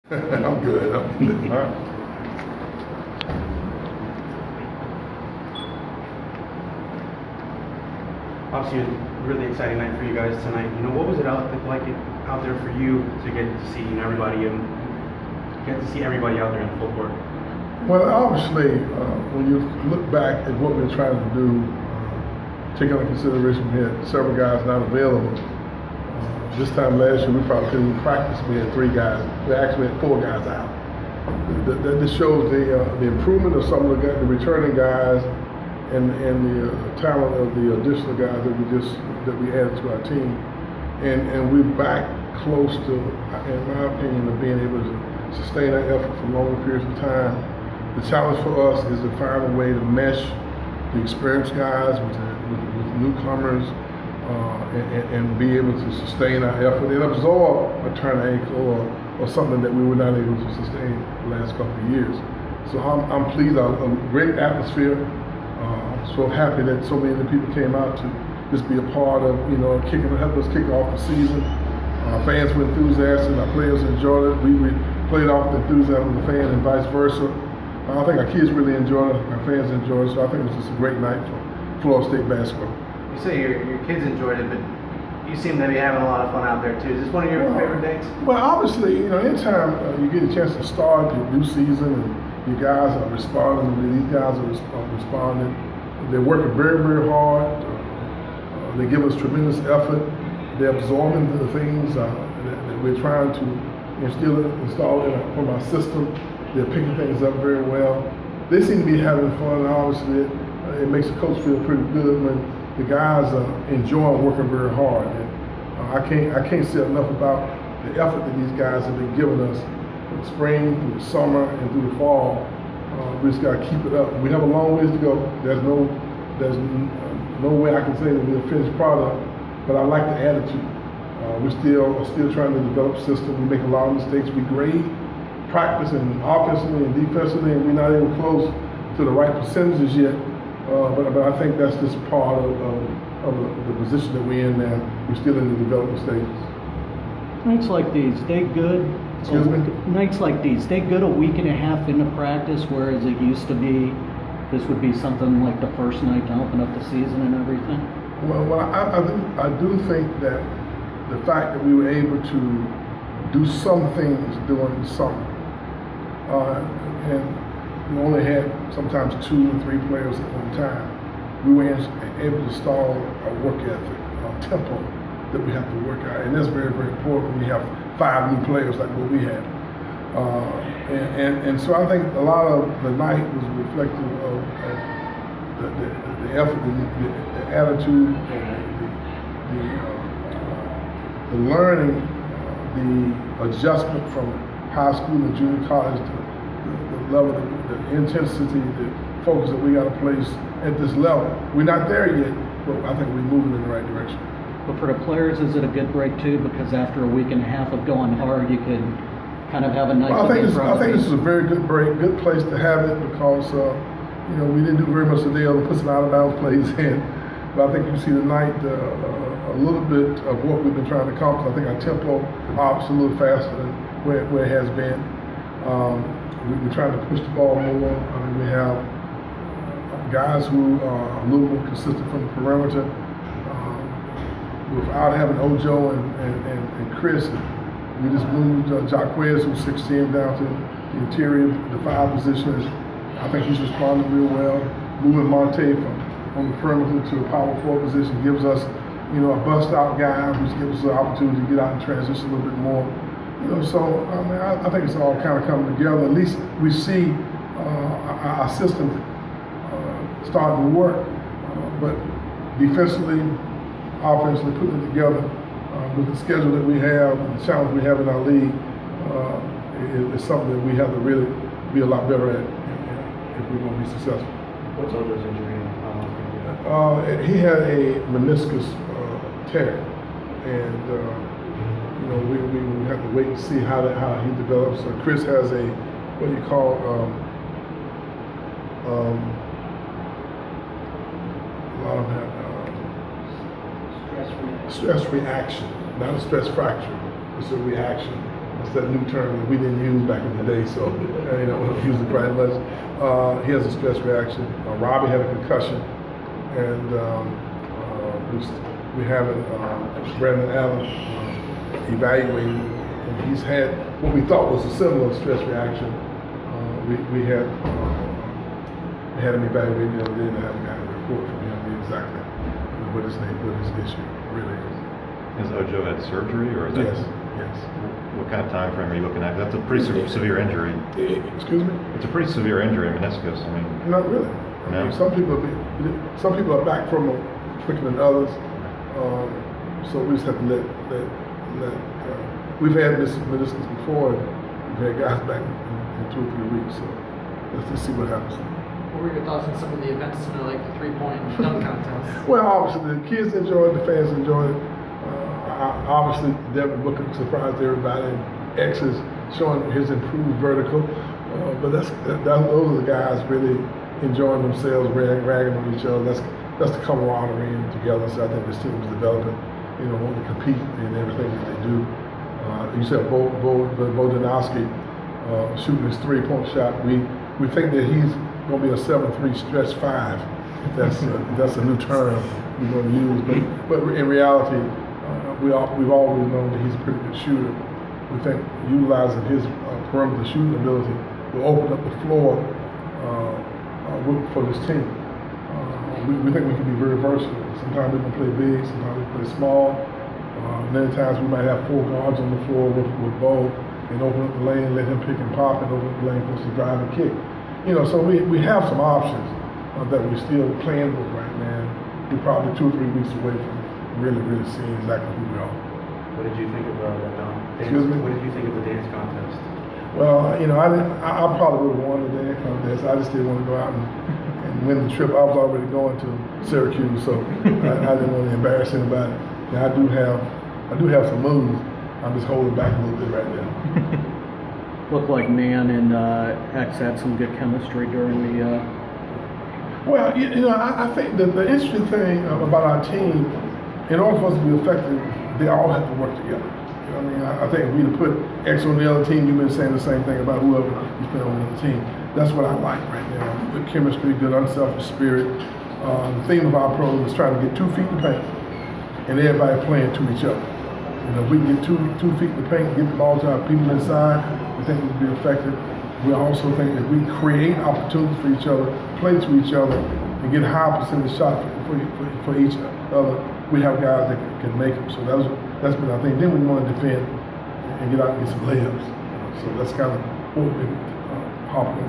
I'm good. I'm good. All right. Obviously, a really exciting night for you guys tonight. What was it like out there for you to get to see everybody and get to see everybody out there in full court? Well, obviously, when you look back at what we're trying to do, take into consideration we had several guys not available. This time last year, we probably couldn't even practice. We had 3 guys. We actually had 4 guys out. That shows the improvement of some of the returning guys and the talent of the additional guys that we added to our team. And we're back close to, in my opinion, of being able to sustain that effort for longer periods of time. The challenge for us is to find a way to mesh the experienced guys with newcomers and be able to sustain our effort and absorb a turn ankle or something that we were not able to sustain the last couple of years. So I'm pleased. A great atmosphere. So happy that so many of the people came out to just be a part of, help us kick off the season. Our fans were enthusiastic. Our players enjoyed it. We played off the enthusiasm of the fans and vice versa. I think our kids really enjoyed it. Our fans enjoyed it. So I think it was just a great night for Florida State basketball. You say your kids enjoyed it, but you seem to be having a lot of fun out there too. Is this one of your favorite days? Well, obviously, anytime you get a chance to start your new season and you guys are responding, these guys are responding. They're working very, very hard. They give us tremendous effort. They're absorbing the things that we're trying to install from our system. They're picking things up very well. They seem to be having fun. And obviously, it makes the coach feel pretty good when the guys enjoy working very hard. And I can't say enough about the effort that these guys have been giving us from the spring through the summer and through the fall. We just got to keep it up. We have a long ways to go. There's no way I can say that we're a finished product, but I like the attitude. We're still trying to develop a system. We make a lot of mistakes. We grade practice and offensively and defensively, and we're not even close to the right percentages yet. But I think that's just part of the position that we're in now. We're still in the development stages. Nights like these, they good. Excuse me? Nights like these, they good a week and a half into practice, whereas it used to be, this would be something like the first night to open up the season and everything. Well, I do think that the fact that we were able to do some things during the summer, and we only had sometimes 2 or 3 players at one time, we were able to install a work ethic, a tempo that we have to work out, and that's very, very important when we have 5 new players like what we had. And so I think a lot of the night was reflective of the effort, the attitude, the learning, the adjustment from high school and junior college to the level, the intensity, the focus that we got to place at this level. We're not there yet, but I think we're moving in the right direction. But for the players, is it a good break too? Because after a week and a half of going hard, you could kind of have a nice. Well, I think this is a very good break, good place to have it because we didn't do very much today other than put some out of bounds plays in. But I think you see tonight a little bit of what we've been trying to accomplish. I think our tempo obviously a little faster than where it has been. We're trying to push the ball more. We have guys who are a little more consistent from the perimeter. Without having Ojo and Chris, we just moved Jaquez, who's 16, down to the interior, the 5 positions. I think he's responding real well. Moving Monte from the perimeter to a power 4 position gives us, a bust-out guy, which gives us the opportunity to get out and transition a little bit more. So I think it's all kind of coming together. At least we see our system starting to work, but defensively, offensively, putting it together with the schedule that we have, and the challenge we have in our league, is something that we have to really be a lot better at if we're going to be successful. What's Ojo's injury? He had a meniscus tear, and we have to wait and see how he develops. Chris has a what you call a lot of that. Stress reaction, not a stress fracture. It's a reaction That's that new term that we didn't use back in the day, so we don't use it quite much. He has a stress reaction. Robbie had a concussion, and we have Brandon Allen evaluated, and he's had what we thought was a similar stress reaction. We had him evaluated the other day, and I haven't gotten a report from him exactly what his issue really is. Has Ojo had surgery, or is that? Yes. What kind of time frame are you looking at? That's a pretty severe injury. Excuse me? It's a pretty severe injury, meniscus. I mean, Not really. No? Some people are back from it quicker than others. So we just have to let we've had meniscus before, and we've had guys back in 2 or 3 weeks. So let's just see what happens. What were your thoughts on some of the events tonight, like the three-point dunk contest? Well, obviously the kids enjoyed it, the fans enjoyed it. Obviously, Devin Booker surprised everybody. X is showing his improved vertical, but those are the guys really enjoying themselves, ragging on each other. That's the camaraderie and together. So I think this team is developing, wanting to compete in everything that they do. You said Bojanowski shooting his three-point shot. We think that he's going to be a 7-3 stretch 5. That's a new term we're going to use. But in reality, we've always known that he's a pretty good shooter. We think utilizing his perimeter shooting ability will open up the floor for this team. We think we can be very versatile. Sometimes we can play big, sometimes we play small. Many times we might have 4 guards on the floor with Bo and open up the lane, let him pick and pop, and open up the lane for us to drive and kick. So we have some options that we're still playing with right now. We're probably 2 or 3 weeks away from really seeing exactly who we are. What did you think of that dance? Excuse me? What did you think of the dance contest? Well, I probably would have won the dance contest. I just didn't want to go out and win the trip. I was already going to Syracuse, so I didn't want to embarrass anybody. Now I do have some moves. I'm just holding back a little bit right now. Looked like Man and X had some good chemistry during the. Well, I think that the interesting thing about our team, in order for us to be effective, they all have to work together. I think if we put X on the other team, you've been saying the same thing about whoever you put on the other team. That's what I like right now. Good chemistry, good unselfish spirit. The theme of our program is trying to get 2 feet in the paint, and everybody playing to each other. If we can get two feet in the paint, get the ball to our people inside, we think we'll be effective. We also think if we create opportunities for each other, play to each other, and get high percentage shots for each other, we have guys that can make them. So that's been our thing. Then we want to defend and get out and get some layups. So that's kind of what we've been hopping